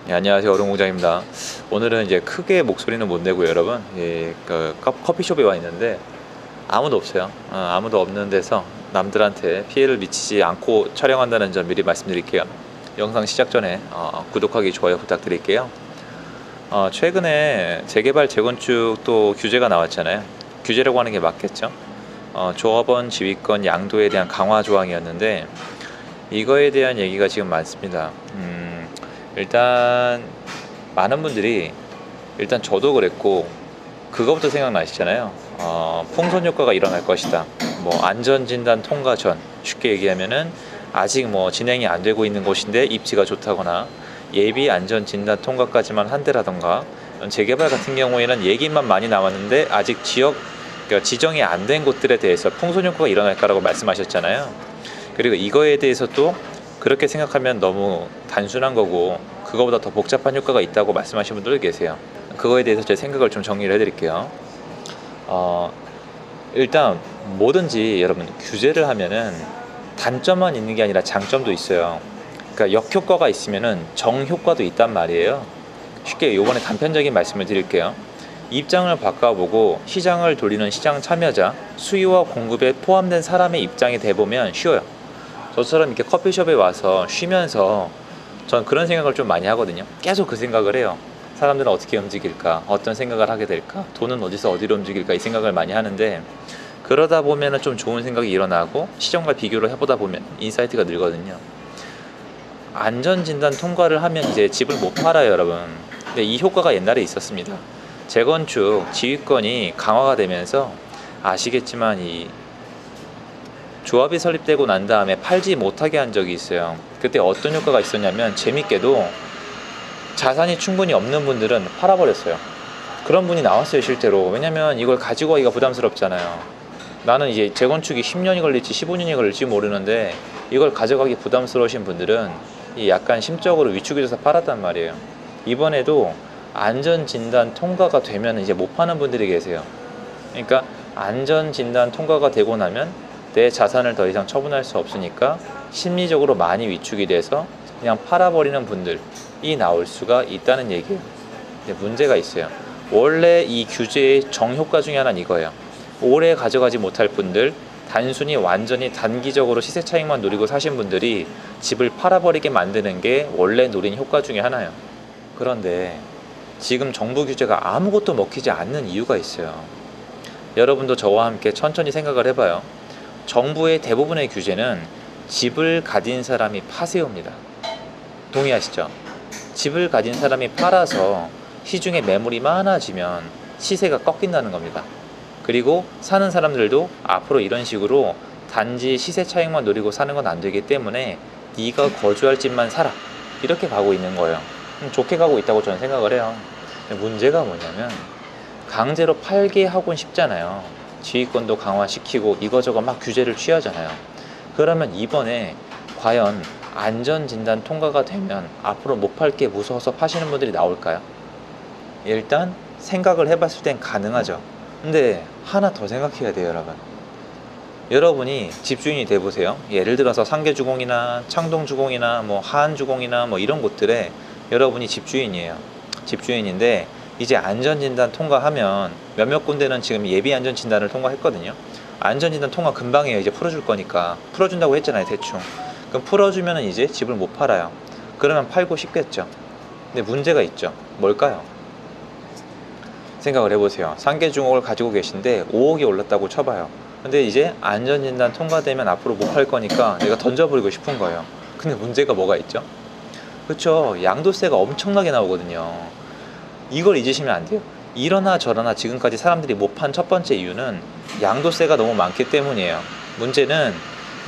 예, 안녕하세요. 얼음공장입니다. 오늘은 이제 크게 목소리는 못 내고요, 여러분. 예, 커피숍에 와 있는데 아무도 없어요. 아무도 없는 데서 남들한테 피해를 미치지 않고 촬영한다는 점 미리 말씀드릴게요. 영상 시작 전에 구독하기, 좋아요 부탁드릴게요. 최근에 재개발, 재건축 또 규제가 나왔잖아요. 규제라고 하는 게 맞겠죠? 조합원 지휘권 양도에 대한 강화 조항이었는데 이거에 대한 얘기가 지금 많습니다. 일단 많은 분들이, 일단 저도 그랬고 그거부터 생각나시잖아요. 풍선 효과가 일어날 것이다. 뭐 안전진단 통과 전, 쉽게 얘기하면은 아직 뭐 진행이 안 되고 있는 곳인데 입지가 좋다거나 예비 안전진단 통과까지만 한대라던가, 재개발 같은 경우에는 얘기만 많이 나왔는데 아직 그러니까 지정이 안 된 곳들에 대해서 풍선 효과가 일어날 거라고 말씀하셨잖아요. 그리고 이거에 대해서 또 그렇게 생각하면 너무 단순한 거고 그거보다 더 복잡한 효과가 있다고 말씀하시는 분들 계세요. 그거에 대해서 제 생각을 좀 정리를 해드릴게요. 일단 뭐든지 여러분 규제를 하면은 단점만 있는 게 아니라 장점도 있어요. 그러니까 역효과가 있으면은 정효과도 있단 말이에요. 쉽게 요번에 단편적인 말씀을 드릴게요. 입장을 바꿔보고 시장을 돌리는 시장 참여자, 수요와 공급에 포함된 사람의 입장이 돼보면 쉬워요. 저처럼 이렇게 커피숍에 와서 쉬면서 전 그런 생각을 좀 많이 하거든요. 계속 그 생각을 해요. 사람들은 어떻게 움직일까? 어떤 생각을 하게 될까? 돈은 어디서 어디로 움직일까? 이 생각을 많이 하는데, 그러다 보면 좀 좋은 생각이 일어나고 시장과 비교를 해보다 보면 인사이트가 늘거든요. 안전진단 통과를 하면 이제 집을 못 팔아요, 여러분. 근데 이 효과가 옛날에 있었습니다. 재건축 지휘권이 강화가 되면서 아시겠지만 이 조합이 설립되고 난 다음에 팔지 못하게 한 적이 있어요. 그때 어떤 효과가 있었냐면, 재밌게도 자산이 충분히 없는 분들은 팔아버렸어요. 그런 분이 나왔어요, 실제로. 왜냐면 이걸 가지고 가기가 부담스럽잖아요. 나는 이제 재건축이 10년이 걸릴지 15년이 걸릴지 모르는데 이걸 가져가기 부담스러우신 분들은 약간 심적으로 위축이 돼서 팔았단 말이에요. 이번에도 안전진단 통과가 되면 이제 못 파는 분들이 계세요. 그러니까 안전진단 통과가 되고 나면 내 자산을 더 이상 처분할 수 없으니까 심리적으로 많이 위축이 돼서 그냥 팔아버리는 분들이 나올 수가 있다는 얘기예요. 근데 문제가 있어요. 원래 이 규제의 정효과 중에 하나는 이거예요. 오래 가져가지 못할 분들, 단순히 완전히 단기적으로 시세 차익만 노리고 사신 분들이 집을 팔아버리게 만드는 게 원래 노린 효과 중에 하나예요. 그런데 지금 정부 규제가 아무것도 먹히지 않는 이유가 있어요. 여러분도 저와 함께 천천히 생각을 해봐요. 정부의 대부분의 규제는 집을 가진 사람이 파세요입니다. 동의하시죠? 집을 가진 사람이 팔아서 시중에 매물이 많아지면 시세가 꺾인다는 겁니다. 그리고 사는 사람들도 앞으로 이런 식으로 단지 시세 차익만 노리고 사는 건 안 되기 때문에 네가 거주할 집만 사라, 이렇게 가고 있는 거예요. 좋게 가고 있다고 저는 생각을 해요. 근데 문제가 뭐냐면 강제로 팔게 하곤 싶잖아요. 지휘권도 강화시키고 이거저거 막 규제를 취하잖아요. 그러면 이번에 과연 안전진단 통과가 되면 앞으로 못 팔게 무서워서 파시는 분들이 나올까요? 일단 생각을 해봤을 땐 가능하죠. 근데 하나 더 생각해야 돼요, 여러분. 여러분이 집주인이 돼보세요. 예를 들어서 상계주공이나 창동주공이나 뭐 하안주공이나 뭐 이런 곳들에 여러분이 집주인이에요. 집주인인데 이제 안전진단 통과하면 몇몇 군데는 지금 예비 안전진단을 통과했거든요. 안전진단 통과 금방 해요. 이제 풀어줄 거니까. 풀어준다고 했잖아요, 대충. 그럼 풀어주면 이제 집을 못 팔아요. 그러면 팔고 싶겠죠. 근데 문제가 있죠. 뭘까요? 생각을 해보세요. 상계주공을 가지고 계신데 5억이 올랐다고 쳐봐요. 근데 이제 안전진단 통과되면 앞으로 못 팔 거니까 내가 던져버리고 싶은 거예요. 근데 문제가 뭐가 있죠? 그렇죠. 양도세가 엄청나게 나오거든요. 이걸 잊으시면 안 돼요. 이러나 저러나 지금까지 사람들이 못 판 첫 번째 이유는 양도세가 너무 많기 때문이에요. 문제는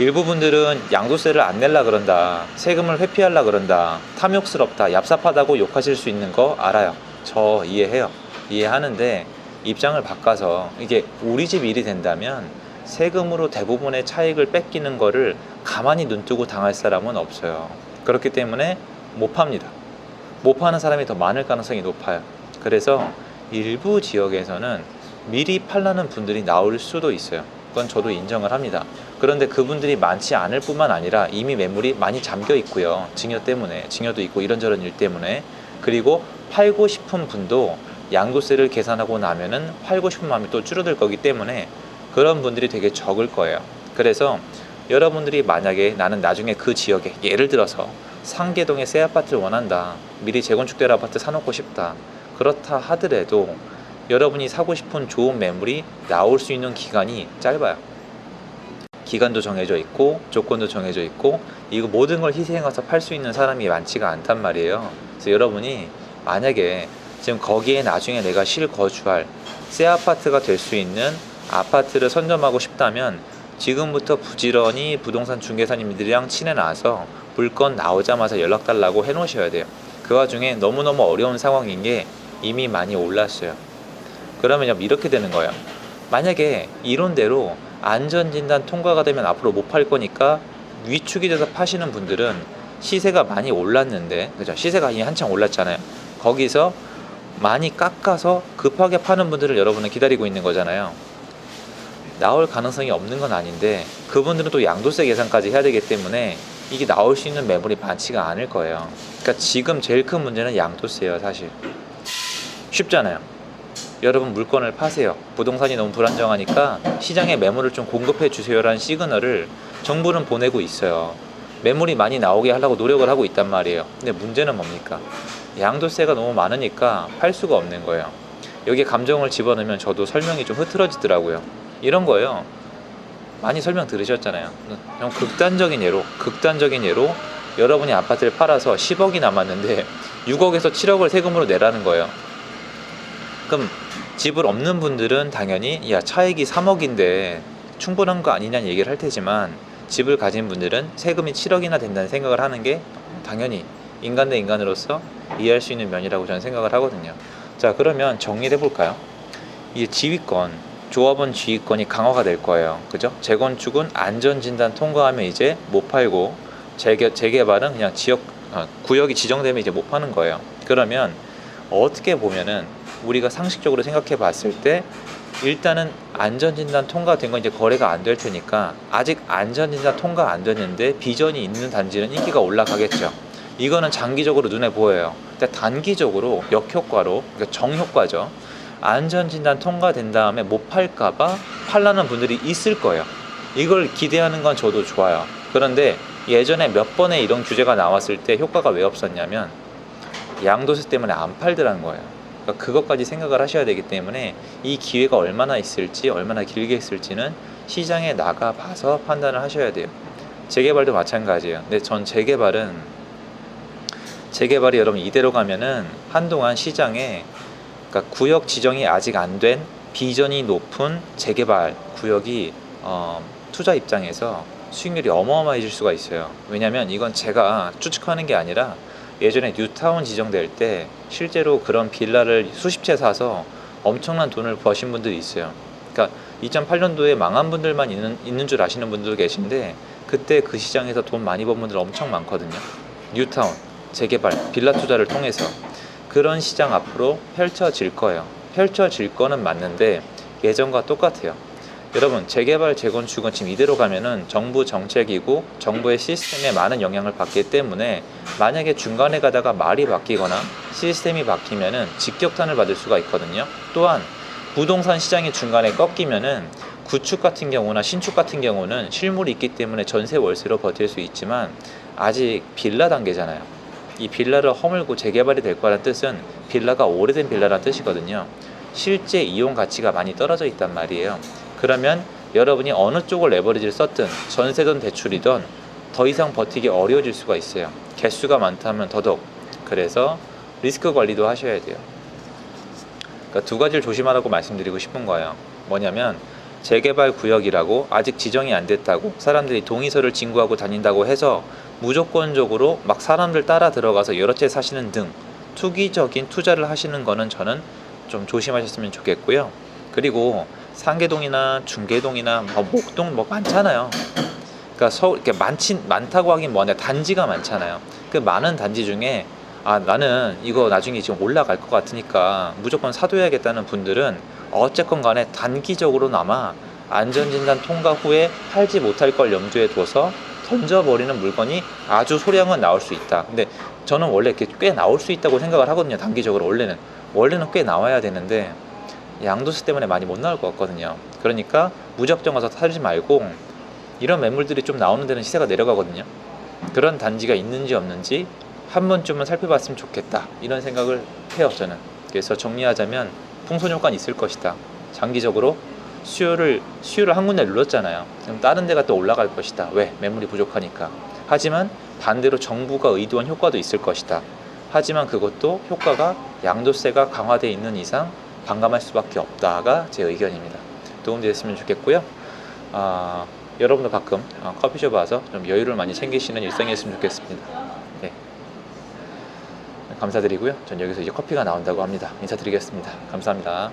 일부 분들은 양도세를 안 낼라 그런다, 세금을 회피하려 그런다, 탐욕스럽다, 얍삽하다고 욕하실 수 있는 거 알아요. 저 이해해요. 이해하는데 입장을 바꿔서 이게 우리 집 일이 된다면 세금으로 대부분의 차익을 뺏기는 거를 가만히 눈뜨고 당할 사람은 없어요. 그렇기 때문에 못 팝니다. 못 파는 사람이 더 많을 가능성이 높아요. 그래서 일부 지역에서는 미리 팔라는 분들이 나올 수도 있어요. 그건 저도 인정을 합니다. 그런데 그분들이 많지 않을 뿐만 아니라 이미 매물이 많이 잠겨 있고요. 증여 때문에, 증여도 있고 이런저런 일 때문에. 그리고 팔고 싶은 분도 양도세를 계산하고 나면은 팔고 싶은 마음이 또 줄어들 거기 때문에 그런 분들이 되게 적을 거예요. 그래서 여러분들이 만약에 나는 나중에 그 지역에 예를 들어서 상계동에 새 아파트를 원한다, 미리 재건축될 아파트 사놓고 싶다, 그렇다 하더라도 여러분이 사고 싶은 좋은 매물이 나올 수 있는 기간이 짧아요. 기간도 정해져 있고 조건도 정해져 있고 이거 모든 걸 희생해서 팔 수 있는 사람이 많지가 않단 말이에요. 그래서 여러분이 만약에 지금 거기에 나중에 내가 실거주할 새 아파트가 될 수 있는 아파트를 선점하고 싶다면 지금부터 부지런히 부동산 중개사님들이랑 친해놔서 물건 나오자마자 연락 달라고 해놓으셔야 돼요. 그 와중에 너무너무 어려운 상황인 게 이미 많이 올랐어요. 그러면 이렇게 되는 거예요. 만약에 이론대로 안전진단 통과가 되면 앞으로 못 팔 거니까 위축이 돼서 파시는 분들은 시세가 많이 올랐는데, 그죠? 시세가 이미 한창 올랐잖아요. 거기서 많이 깎아서 급하게 파는 분들을 여러분은 기다리고 있는 거잖아요. 나올 가능성이 없는 건 아닌데 그분들은 또 양도세 계산까지 해야 되기 때문에 이게 나올 수 있는 매물이 많지가 않을 거예요. 그러니까 지금 제일 큰 문제는 양도세예요. 사실 쉽잖아요. 여러분 물건을 파세요. 부동산이 너무 불안정하니까 시장에 매물을 좀 공급해 주세요라는 시그널을 정부는 보내고 있어요. 매물이 많이 나오게 하려고 노력을 하고 있단 말이에요. 근데 문제는 뭡니까? 양도세가 너무 많으니까 팔 수가 없는 거예요. 여기에 감정을 집어넣으면 저도 설명이 좀 흐트러지더라고요. 이런 거예요. 많이 설명 들으셨잖아요. 좀 극단적인 예로 여러분이 아파트를 팔아서 10억이 남았는데 6억에서 7억을 세금으로 내라는 거예요. 그럼 집을 없는 분들은 당연히 야 차익이 3억인데 충분한 거 아니냐는 얘기를 할 테지만 집을 가진 분들은 세금이 7억이나 된다는 생각을 하는 게 당연히 인간 대 인간으로서 이해할 수 있는 면이라고 저는 생각을 하거든요. 자, 그러면 정리를 해볼까요? 이 지휘권, 조합원 지휘권이 강화가 될 거예요. 그죠? 재건축은 안전진단 통과하면 이제 못 팔고 재개발은 그냥 구역이 지정되면 이제 못 파는 거예요. 그러면 어떻게 보면은 우리가 상식적으로 생각해 봤을 때 일단은 안전진단 통과된 건 이제 거래가 안 될 테니까 아직 안전진단 통과 안 됐는데 비전이 있는 단지는 인기가 올라가겠죠. 이거는 장기적으로 눈에 보여요. 근데 단기적으로 역효과로, 그러니까 정효과죠. 안전진단 통과된 다음에 못 팔까봐 팔라는 분들이 있을 거예요. 이걸 기대하는 건 저도 좋아요. 그런데 예전에 몇 번의 이런 규제가 나왔을 때 효과가 왜 없었냐면 양도세 때문에 안 팔더라는 거예요. 그러니까 그것까지 생각을 하셔야 되기 때문에 이 기회가 얼마나 있을지 얼마나 길게 있을지는 시장에 나가봐서 판단을 하셔야 돼요. 재개발도 마찬가지예요. 근데 전 재개발이 여러분 이대로 가면은 한동안 시장에, 그러니까 구역 지정이 아직 안 된 비전이 높은 재개발 구역이 투자 입장에서 수익률이 어마어마해질 수가 있어요. 왜냐면 이건 제가 추측하는 게 아니라 예전에 뉴타운 지정될 때 실제로 그런 빌라를 수십 채 사서 엄청난 돈을 버신 분들이 있어요. 그러니까 2008년도에 망한 분들만 있는 줄 아시는 분들도 계신데 그때 그 시장에서 돈 많이 번 분들 엄청 많거든요. 뉴타운, 재개발, 빌라 투자를 통해서 그런 시장 앞으로 펼쳐질 거예요. 펼쳐질 거는 맞는데 예전과 똑같아요. 여러분, 재개발, 재건축은 지금 이대로 가면은 정부 정책이고 정부의 시스템에 많은 영향을 받기 때문에 만약에 중간에 가다가 말이 바뀌거나 시스템이 바뀌면은 직격탄을 받을 수가 있거든요. 또한 부동산 시장이 중간에 꺾이면은 구축 같은 경우나 신축 같은 경우는 실물이 있기 때문에 전세 월세로 버틸 수 있지만 아직 빌라 단계잖아요. 이 빌라를 허물고 재개발이 될 거란 뜻은 빌라가 오래된 빌라란 뜻이거든요. 실제 이용 가치가 많이 떨어져 있단 말이에요. 그러면 여러분이 어느 쪽을 레버리지를 썼든 전세든 대출이든 더 이상 버티기 어려워질 수가 있어요. 개수가 많다면 더더욱. 그래서 리스크 관리도 하셔야 돼요. 그러니까 두 가지를 조심하라고 말씀드리고 싶은 거예요. 뭐냐면 재개발 구역이라고 아직 지정이 안 됐다고 사람들이 동의서를 진구하고 다닌다고 해서 무조건적으로 막 사람들 따라 들어가서 여러 채 사시는 등 투기적인 투자를 하시는 거는 저는 좀 조심하셨으면 좋겠고요. 그리고 상계동이나 중계동이나 목동 많잖아요. 그러니까 서울 이렇게 많다고 하긴 뭐하냐, 단지가 많잖아요. 그 많은 단지 중에 나는 이거 나중에 지금 올라갈 것 같으니까 무조건 사둬야겠다는 분들은 어쨌건 간에 단기적으로나마 안전진단 통과 후에 팔지 못할 걸 염두에 둬서 던져버리는 물건이 아주 소량은 나올 수 있다. 근데 저는 원래 이렇게 꽤 나올 수 있다고 생각을 하거든요. 단기적으로 원래는 꽤 나와야 되는데 양도세 때문에 많이 못 나올 것 같거든요. 그러니까 무작정 가서 사지 말고 이런 매물들이 좀 나오는 데는 시세가 내려가거든요. 그런 단지가 있는지 없는지 한 번쯤은 살펴봤으면 좋겠다, 이런 생각을 해요 저는. 그래서 정리하자면 풍선효과는 있을 것이다. 장기적으로 수요를 한 군데 눌렀잖아요. 그럼 다른 데가 또 올라갈 것이다. 왜? 매물이 부족하니까. 하지만 반대로 정부가 의도한 효과도 있을 것이다. 하지만 그것도 효과가 양도세가 강화되어 있는 이상 반감할 수밖에 없다가 제 의견입니다. 도움되셨으면 좋겠고요. 여러분도 가끔 커피숍 와서 좀 여유를 많이 챙기시는 일상이었으면 좋겠습니다. 네. 감사드리고요. 전 여기서 이제 커피가 나온다고 합니다. 인사드리겠습니다. 감사합니다.